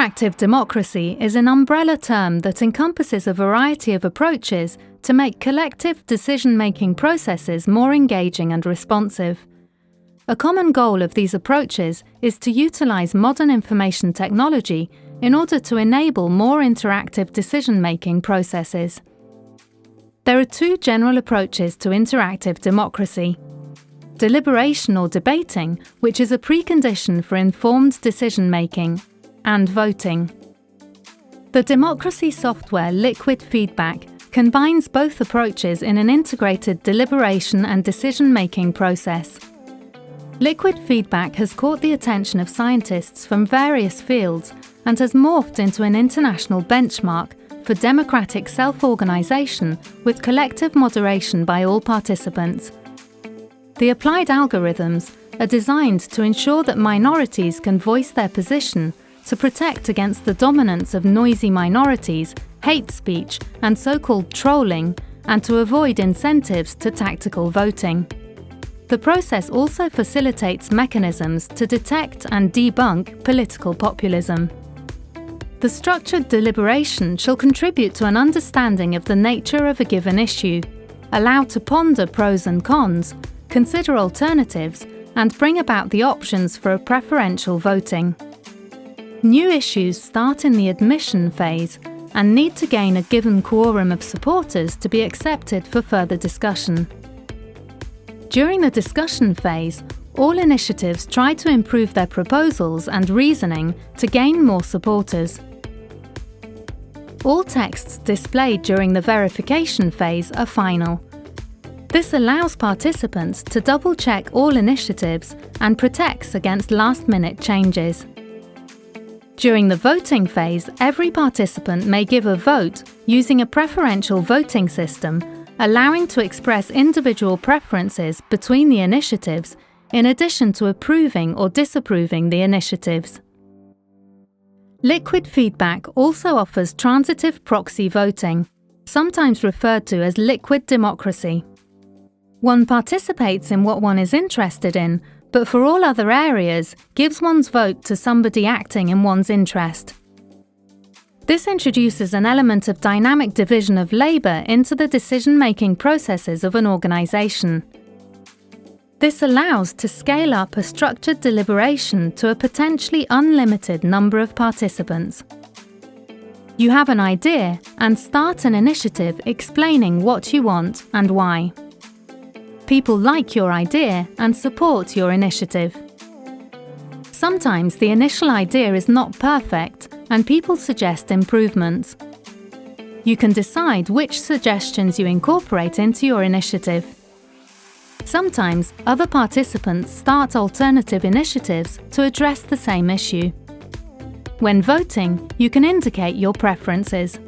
Interactive democracy is an umbrella term that encompasses a variety of approaches to make collective decision-making processes more engaging and responsive. A common goal of these approaches is to utilize modern information technology in order to enable more interactive decision-making processes. There are two general approaches to interactive democracy: deliberation or debating, which is a precondition for informed decision-making, and voting. The democracy software Liquid Feedback combines both approaches in an integrated deliberation and decision-making process. Liquid Feedback has caught the attention of scientists from various fields and has morphed into an international benchmark for democratic self-organization with collective moderation by all participants. The applied algorithms are designed to ensure that minorities can voice their position, to protect against the dominance of noisy minorities, hate speech, and so-called trolling, and to avoid incentives to tactical voting. The process also facilitates mechanisms to detect and debunk political populism. The structured deliberation shall contribute to an understanding of the nature of a given issue, allow to ponder pros and cons, consider alternatives, and bring about the options for a preferential voting. New issues start in the admission phase and need to gain a given quorum of supporters to be accepted for further discussion. During the discussion phase, all initiatives try to improve their proposals and reasoning to gain more supporters. All texts displayed during the verification phase are final. This allows participants to double-check all initiatives and protects against last-minute changes. During the voting phase, every participant may give a vote using a preferential voting system, allowing to express individual preferences between the initiatives, in addition to approving or disapproving the initiatives. Liquid Feedback also offers transitive proxy voting, sometimes referred to as liquid democracy. One participates in what one is interested in, but for all other areas, gives one's vote to somebody acting in one's interest. This introduces an element of dynamic division of labor into the decision-making processes of an organization. This allows to scale up a structured deliberation to a potentially unlimited number of participants. You have an idea and start an initiative explaining what you want and why. People like your idea and support your initiative. Sometimes the initial idea is not perfect and people suggest improvements. You can decide which suggestions you incorporate into your initiative. Sometimes other participants start alternative initiatives to address the same issue. When voting, you can indicate your preferences.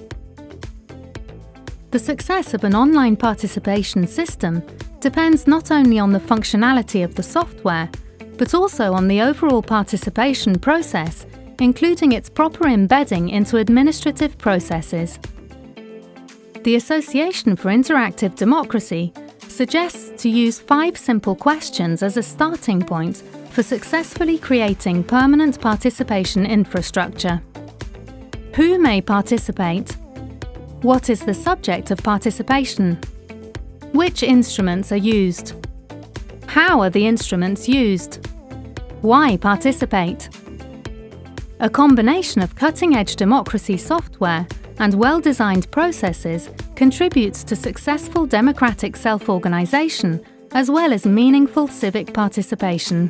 The success of an online participation system depends not only on the functionality of the software, but also on the overall participation process, including its proper embedding into administrative processes. The Association for Interactive Democracy suggests to use 5 simple questions as a starting point for successfully creating permanent participation infrastructure. Who may participate? What is the subject of participation? Which instruments are used? How are the instruments used? Why participate? A combination of cutting-edge democracy software and well-designed processes contributes to successful democratic self-organization as well as meaningful civic participation.